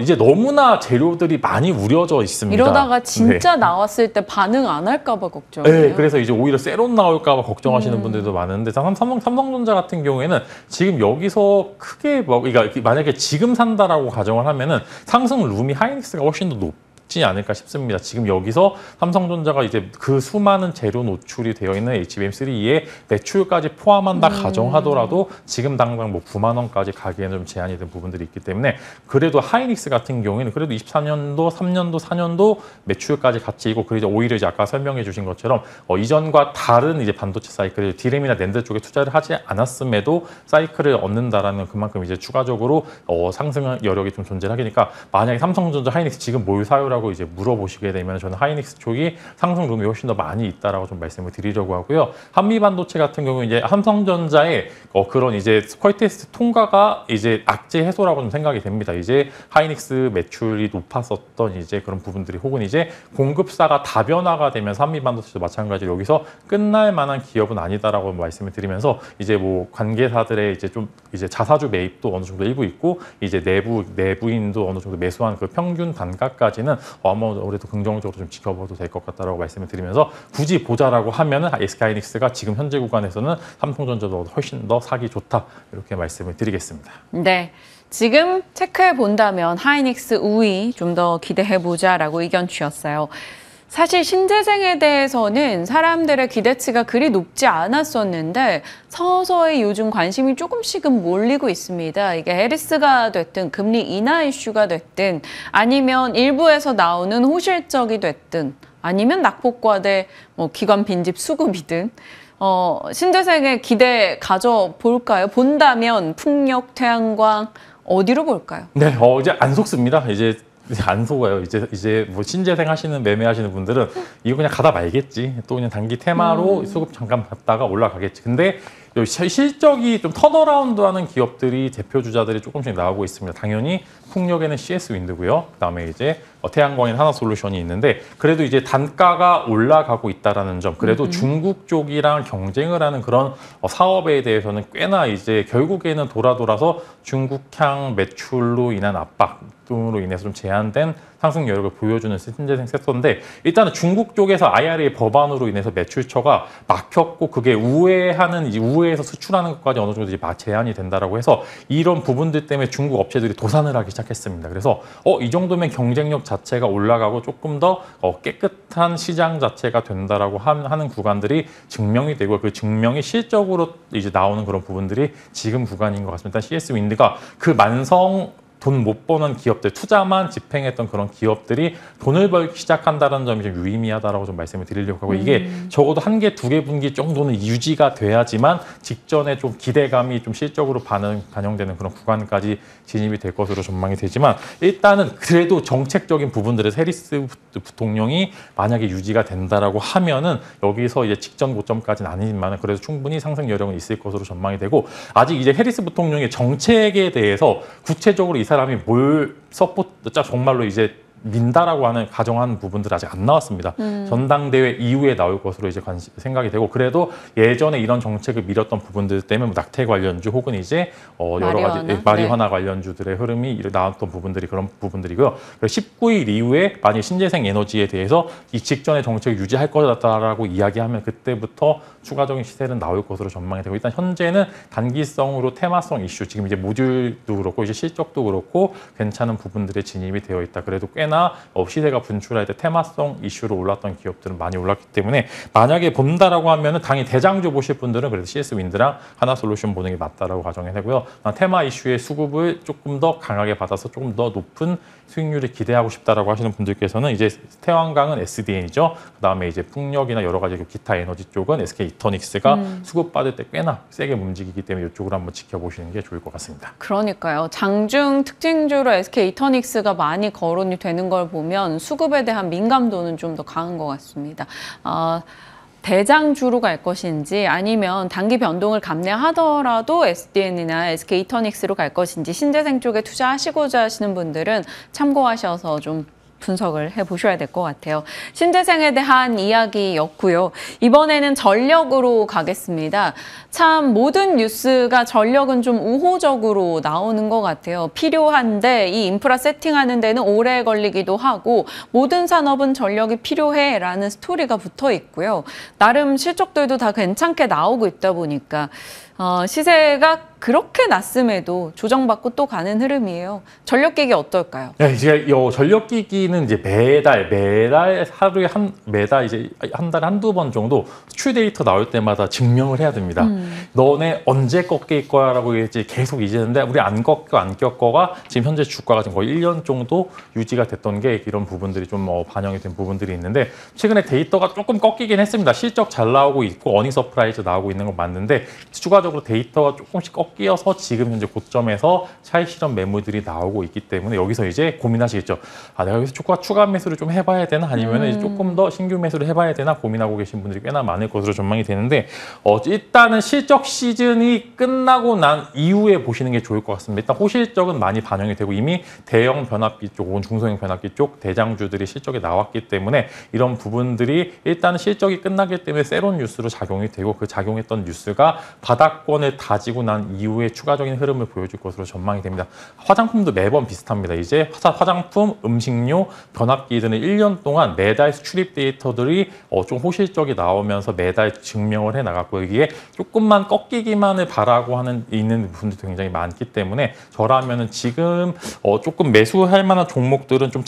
이제 너무나 재료들이 많이 우려져 있습니다. 이러다가 진짜 네. 나왔을 때 반응 안 할까 봐 걱정이에요. 네, 그래서 이제 오히려 세론 나올까 봐 걱정하시는 분들도 많은데, 삼성전자 같은 경우에는 지금 여기서 크게 그러니까 만약에 지금 산다라고 가정을 하면은 상승 룸이 하이닉스가 훨씬 더 높지 않을까 싶습니다. 지금 여기서 삼성전자가 이제 그 수많은 재료 노출이 되어 있는 HBM3E의 매출까지 포함한다 가정하더라도 지금 당장 뭐 9만 원까지 가기에는 좀 제한이 된 부분들이 있기 때문에, 그래도 하이닉스 같은 경우에는 그래도 24년도, 3년도, 4년도 매출까지 같이 있고, 그리고 오히려 이제 아까 설명해 주신 것처럼 이전과 다른 이제 반도체 사이클을 디램이나 낸드 쪽에 투자를 하지 않았음에도 사이클을 얻는다라는, 그만큼 이제 추가적으로 상승 여력이 좀 존재하게 되니까, 만약에 삼성전자, 하이닉스 지금 뭘 사요라고 이제 물어보시게 되면 저는 하이닉스 쪽이 상승 룸이 훨씬 더 많이 있다라고 좀 말씀을 드리려고 하고요. 한미반도체 같은 경우는 이제 삼성전자의 그런 이제 스쿼트 테스트 통과가 이제 악재 해소라고 좀 생각이 됩니다. 이제 하이닉스 매출이 높았었던 이제 그런 부분들이, 혹은 이제 공급사가 다변화가 되면서 한미반도체도 마찬가지로 여기서 끝날 만한 기업은 아니다라고 말씀을 드리면서, 이제 뭐 관계사들의 이제 좀 이제 자사주 매입도 어느 정도 일부 있고, 이제 내부인도 어느 정도 매수한 그 평균 단가까지는 아무래도 긍정적으로 좀 지켜봐도 될 것 같다라고 말씀을 드리면서, 굳이 보자라고 하면은 SK하이닉스가 지금 현재 구간에서는 삼성전자도 훨씬 더 사기 좋다, 이렇게 말씀을 드리겠습니다. 네. 지금 체크해 본다면 하이닉스 우위 좀 더 기대해 보자라고 의견 주셨어요. 사실 신재생에 대해서는 사람들의 기대치가 그리 높지 않았었는데 서서히 요즘 관심이 조금씩은 몰리고 있습니다. 이게 해리스가 됐든 금리 인하 이슈가 됐든, 아니면 일부에서 나오는 호실적이 됐든, 아니면 낙폭과대 기관 빈집 수급이든 신재생에 기대 가져볼까요? 본다면 풍력, 태양광 어디로 볼까요? 네, 이제 안 속습니다. 이제 안 속아요. 이제 뭐 신재생 하시는, 매매하시는 분들은 이거 그냥 가다 말겠지, 또 그냥 단기 테마로 수급 잠깐 받다가 올라가겠지. 근데 실적이 좀 턴어라운드하는 기업들이, 대표 주자들이 조금씩 나오고 있습니다. 당연히 풍력에는 CS 윈드고요. 그다음에 이제 태양광에는 하나솔루션이 있는데, 그래도 이제 단가가 올라가고 있다라는 점, 그래도 중국 쪽이랑 경쟁을 하는 그런 사업에 대해서는 꽤나 이제 결국에는 돌아서 중국향 매출로 인한 압박 등으로 인해서 좀 제한된 상승 여력을 보여주는 신재생 섹터인데, 일단은 중국 쪽에서 IRA 법안으로 인해서 매출처가 막혔고, 그게 우회에서 수출하는 것까지 어느 정도 이제 제한이 된다라고 해서 이런 부분들 때문에 중국 업체들이 도산을 하기 시작했습니다. 그래서 이 정도면 경쟁력 자체가 올라가고 조금 더 깨끗한 시장 자체가 된다라고 하는 구간들이 증명이 되고, 그 증명이 실적으로 이제 나오는 그런 부분들이 지금 구간인 것 같습니다. 일단 CS 윈드가 그 만성 돈 못 버는 기업들, 투자만 집행했던 그런 기업들이 돈을 벌기 시작한다는 점이 좀 유의미하다라고 좀 말씀을 드리려고 하고 이게 적어도 1개, 2개 분기 정도는 유지가 돼야지만 직전에 좀 기대감이 좀 실적으로 반영되는 그런 구간까지 진입이 될 것으로 전망이 되지만 일단은 그래도 정책적인 부분들에서 해리스 부통령이 만약에 유지가 된다라고 하면은 여기서 이제 직전 고점까지는 아니지만 그래도 충분히 상승 여력은 있을 것으로 전망이 되고 아직 이제 해리스 부통령의 정책에 대해서 구체적으로 이 사람이 뭘 서포트 정말로 이제 민다라고 하는 가정한 부분들 아직 안 나왔습니다. 전당대회 이후에 나올 것으로 이제 생각이 되고 그래도 예전에 이런 정책을 밀었던 부분들 때문에 뭐 낙태 관련주 혹은 이제 여러 가지 마리화나 관련주들의 흐름이 나왔던 부분들이 그런 부분들이고요. 19일 이후에 만약 신재생 에너지에 대해서 이 직전의 정책을 유지할 거다라고 이야기하면 그때부터 추가적인 시세는 나올 것으로 전망이 되고 일단 현재는 단기성으로 테마성 이슈 지금 이제 모듈도 그렇고 이제 실적도 그렇고 괜찮은 부분들에 진입이 되어 있다. 그래도 꽤나 시세가 분출할 때 테마성 이슈로 올랐던 기업들은 많이 올랐기 때문에 만약에 본다라고 하면은 당연히 대장주 보실 분들은 그래도 CS 윈드랑 하나솔루션 보는 게 맞다라고 가정이 되고요. 테마 이슈의 수급을 조금 더 강하게 받아서 조금 더 높은 수익률을 기대하고 싶다라고 하시는 분들께서는 이제 태양광은 SDN이죠. 그다음에 이제 풍력이나 여러 가지 기타 에너지 쪽은 SK 이터닉스가 수급받을 때 꽤나 세게 움직이기 때문에 이쪽으로 한번 지켜보시는 게 좋을 것 같습니다. 그러니까요. 장중 특징주로 SK 이터닉스가 많이 거론이 되는 걸 보면 수급에 대한 민감도는 좀 더 강한 것 같습니다. 대장주로 갈 것인지 아니면 단기 변동을 감내하더라도 SDN이나 SK 이터닉스로 갈 것인지 신재생 쪽에 투자하시고자 하시는 분들은 참고하셔서 좀 분석을 해보셔야 될 것 같아요. 신재생에 대한 이야기였고요. 이번에는 전력으로 가겠습니다. 참 모든 뉴스가 전력은 좀 우호적으로 나오는 것 같아요. 필요한데 이 인프라 세팅하는 데는 오래 걸리기도 하고 모든 산업은 전력이 필요해라는 스토리가 붙어 있고요. 나름 실적들도 다 괜찮게 나오고 있다 보니까 시세가 그렇게 낮음에도 조정받고 또 가는 흐름이에요. 전력기기 어떨까요? 네, 이제 전력기기는 이제 매달 하루에 매달 이제 한 달에 한두 번 정도 수출 데이터 나올 때마다 증명을 해야 됩니다. 너네 언제 꺾일 거야라고 이제 계속 이제는데 우리 안 꺾어가 지금 현재 주가가 지금 거의 1년 정도 유지가 됐던 게 이런 부분들이 좀 반영이 된 부분들이 있는데 최근에 데이터가 조금 꺾이긴 했습니다. 실적 잘 나오고 있고 어닝 서프라이즈 나오고 있는 건 맞는데 추가적으로 데이터가 조금씩 꺾여서 지금 현재 고점에서 차익 실현 매물들이 나오고 있기 때문에 여기서 이제 고민하시겠죠. 내가 여기서 추가 매수를 좀 해봐야 되나 아니면 조금 더 신규 매수를 해봐야 되나 고민하고 계신 분들이 꽤나 많을 것으로 전망이 되는데 일단은 실적 시즌이 끝나고 난 이후에 보시는 게 좋을 것 같습니다. 일단 호실적은 많이 반영이 되고 이미 대형 변압기 쪽 혹은 중소형 변압기 쪽 대장주들이 실적이 나왔기 때문에 이런 부분들이 일단은 실적이 끝나기 때문에 세론 뉴스로 작용이 되고 그 작용했던 뉴스가 바닥권을 다지고 난 이후에 추가적인 흐름을 보여줄 것으로 전망이 됩니다. 화장품도 매번 비슷합니다. 이제 화장품, 음식료, 변압기들은 1년 동안 매달 수출입 데이터들이 좀 호실적이 나오면서 매달 증명을 해나갔고 여기에 조금만 꺾이기만을 바라고 있는 분들도 굉장히 많기 때문에 저라면은 지금 조금 매수할 만한 종목들은 좀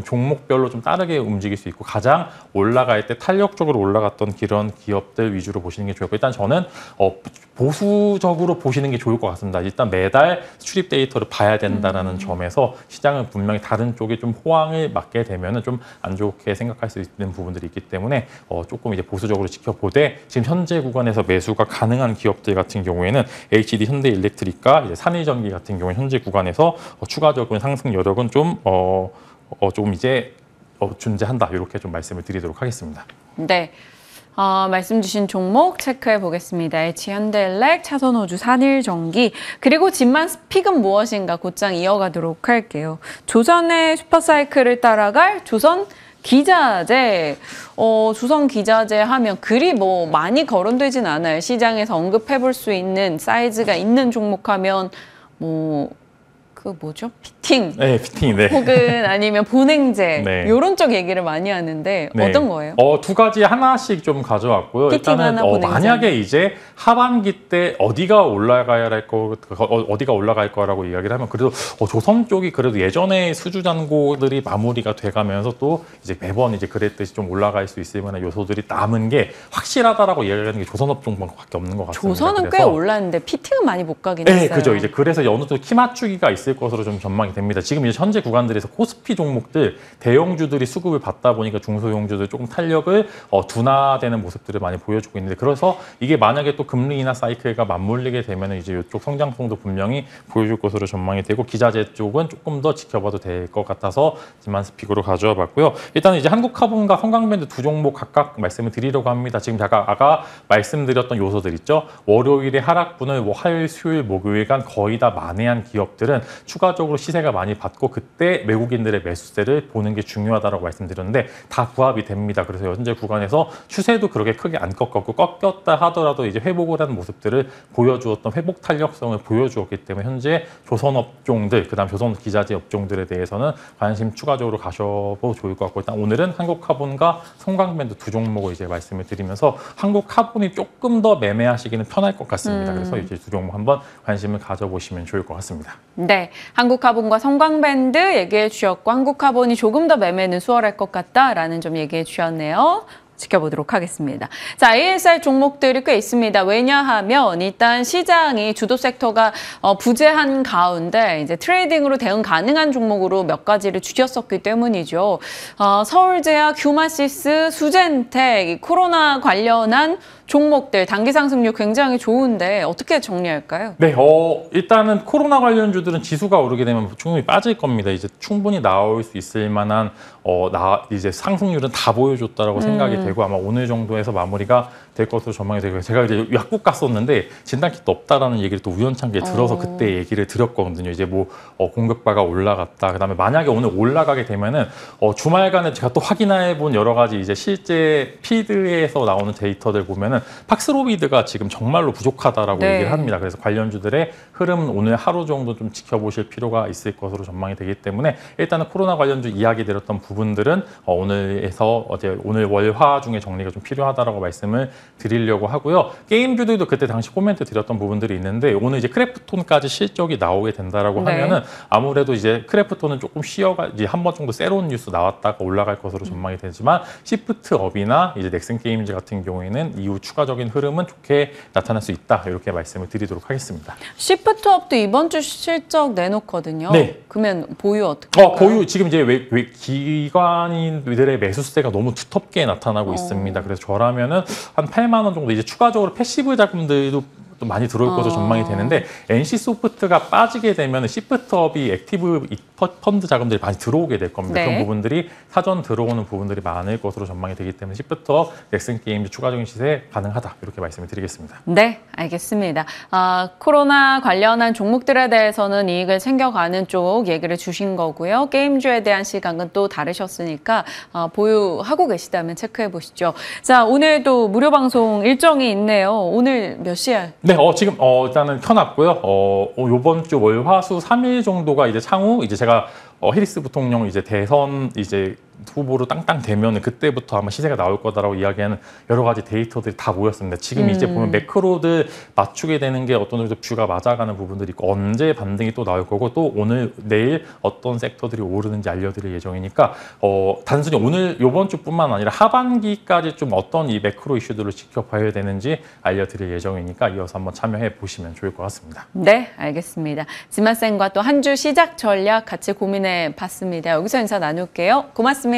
종목별로 좀 다르게 움직일 수 있고 가장 올라갈 때 탄력적으로 올라갔던 그런 기업들 위주로 보시는 게 좋고 일단 저는 보수적으로 보시는 게 좋을 것 같습니다. 일단 매달 수출입 데이터를 봐야 된다는 점에서 시장은 분명히 다른 쪽에 좀 호황을 맞게 되면 좀 안 좋게 생각할 수 있는 부분들이 있기 때문에 조금 이제 보수적으로 지켜보되 지금 현재 구간에서 매수가 가능한 기업들 같은 경우에는 HD 현대일렉트릭과 이제 산일전기 같은 경우 현재 구간에서 추가적인 상승 여력은 좀 이제 존재한다 이렇게 좀 말씀을 드리도록 하겠습니다. 네. 말씀 주신 종목 체크해 보겠습니다. H현대일렉, 차선호주, 산일전기, 그리고 집만 스픽은 무엇인가 곧장 이어가도록 할게요. 조선의 슈퍼사이클을 따라갈 조선 기자재. 조선 기자재 하면 그리 뭐 많이 거론되진 않아요. 시장에서 언급해 볼 수 있는 사이즈가 있는 종목 하면 그 뭐죠? 피팅. 네, 피팅. 네. 혹은 아니면 보냉제. 네. 이런 쪽 얘기를 많이 하는데 네. 어떤 거예요? 두 가지 하나씩 좀 가져왔고요. 피팅 하나, 보냉제. 만약에 이제 하반기 때 어디가 올라갈 거라고 이야기를 하면 그래도 조선 쪽이 그래도 예전에 수주잔고들이 마무리가 돼가면서 또 이제 매번 이제 그랬듯이 좀 올라갈 수 있을 만한 요소들이 남은 게 확실하다라고 이야기하는 게 조선업 종목밖에 없는 것 같습니다. 조선은 꽤 올랐는데 피팅은 많이 못 가긴 네, 했어요. 그죠. 이제 그래서 어느 정도 키 맞추기가 있을 있을 것으로 좀 전망이 됩니다. 지금 이제 현재 구간들에서 코스피 종목들 대형주들이 수급을 받다 보니까 중소형주들 조금 탄력을 둔화되는 모습들을 많이 보여주고 있는데, 그래서 이게 만약에 또 금리 인하 사이클과 맞물리게 되면 이제 이쪽 성장성도 분명히 보여줄 것으로 전망이 되고, 기자재 쪽은 조금 더 지켜봐도 될 것 같아서 지만스픽으로 가져와 봤고요. 일단 이제 한국카본과 성강밴드 두 종목 각각 말씀을 드리려고 합니다. 지금 제가 아까 말씀드렸던 요소들 있죠. 월요일에 하락분을 화요일, 수요일, 목요일간 거의 다 만회한 기업들은 추가적으로 시세가 많이 받고, 그때 외국인들의 매수세를 보는 게 중요하다고 말씀드렸는데 다 부합이 됩니다. 그래서 현재 구간에서 추세도 그렇게 크게 안 꺾었고, 꺾였다 하더라도 이제 회복을 하는 모습들을 보여주었던 회복 탄력성을 보여주었기 때문에 현재 조선업종들, 그다음 조선 기자재 업종들에 대해서는 관심 추가적으로 가셔도 좋을 것 같고, 일단 오늘은 한국카본과 성강밴드 두 종목을 이제 말씀을 드리면서 한국카본이 조금 더 매매하시기는 편할 것 같습니다. 그래서 이제 두 종목 한번 관심을 가져보시면 좋을 것 같습니다. 네, 한국카본과 성광밴드 얘기해 주셨고, 한국카본이 조금 더 매매는 수월할 것 같다라는 점 얘기해 주셨네요. 지켜보도록 하겠습니다. 자, ASR 종목들이 꽤 있습니다. 왜냐하면 일단 시장이 주도 섹터가 부재한 가운데 이제 트레이딩으로 대응 가능한 종목으로 몇 가지를 주셨었기 때문이죠. 서울제약, 휴마시스, 수젠텍, 코로나 관련한 종목들 단기 상승률 굉장히 좋은데 어떻게 정리할까요? 네, 일단은 코로나 관련주들은 지수가 오르게 되면 충분히 빠질 겁니다. 이제 충분히 나올 수 있을 만한 이제 상승률은 다 보여줬다라고 생각이 되고, 아마 오늘 정도에서 마무리가 될 것으로 전망이 되고, 제가 이제 약국 갔었는데 진단키트 없다라는 얘기를 또 우연찮게 들어서 그때 얘기를 드렸거든요. 이제 뭐 공급바가 올라갔다. 그다음에 만약에 오늘 올라가게 되면은 주말간에 제가 또 확인해 본 여러 가지 이제 실제 피드에서 나오는 데이터들 보면은 팍스로비드가 지금 정말로 부족하다라고 얘기를 합니다. 그래서 관련주들의 흐름은 오늘 하루 정도 좀 지켜보실 필요가 있을 것으로 전망이 되기 때문에, 일단은 코로나 관련주 이야기 드렸던 부분들은 오늘 월화 중에 정리가 좀 필요하다라고 말씀을 드리려고 하고요. 게임주들도 그때 당시 코멘트 드렸던 부분들이 있는데, 오늘 이제 크래프톤까지 실적이 나오게 된다라고 하면은 아무래도 이제 크래프톤은 조금 이제 한 번 정도 새로운 뉴스 나왔다가 올라갈 것으로 전망이 되지만, 시프트업이나 이제 넥슨게임즈 같은 경우에는 이후 추가적인 흐름은 좋게 나타날 수 있다, 이렇게 말씀을 드리도록 하겠습니다. 시프트업도 이번 주 실적 내놓거든요. 네. 그러면 보유 어떻게 할까요? 보유 지금 이제 기관인들의 매수세가 너무 두텁게 나타나고 있습니다. 그래서 저라면은 한 8만 원 정도, 이제 추가적으로 패시브 자금들도 또 많이 들어올 것으로 전망이 되는데, NC소프트가 빠지게 되면 시프트업이 액티브 펀드 자금들이 많이 들어오게 될 겁니다. 그런 부분들이 사전 들어오는 부분들이 많을 것으로 전망이 되기 때문에 시프트업, 넥슨게임즈 추가적인 시세 가능하다, 이렇게 말씀을 드리겠습니다. 네, 알겠습니다. 코로나 관련한 종목들에 대해서는 이익을 챙겨가는 쪽 얘기를 주신 거고요. 게임주에 대한 시각은 또 다르셨으니까 보유하고 계시다면 체크해 보시죠. 자, 오늘도 무료 방송 일정이 있네요. 오늘 몇 시에? 네, 지금 일단은 켜놨고요. 요번 주 월화수 3일 정도가 이제 향후 이제 제가 해리스 부통령 이제 대선 이제 후보로 땅땅 되면 그때부터 아마 시세가 나올 거다라고 이야기하는 여러 가지 데이터들이 다 모였습니다. 지금 이제 보면 매크로들 맞추게 되는 게 어떤 정도 뷰가 맞아가는 부분들이 있고, 언제 반등이 또 나올 거고, 또 오늘 내일 어떤 섹터들이 오르는지 알려드릴 예정이니까, 단순히 오늘 요번 주뿐만 아니라 하반기까지 좀 어떤 이 매크로 이슈들을 지켜봐야 되는지 알려드릴 예정이니까 이어서 한번 참여해 보시면 좋을 것 같습니다. 네, 알겠습니다. 지만쌤과 또 한 주 시작 전략 같이 고민해 봤습니다. 여기서 인사 나눌게요. 고맙습니다.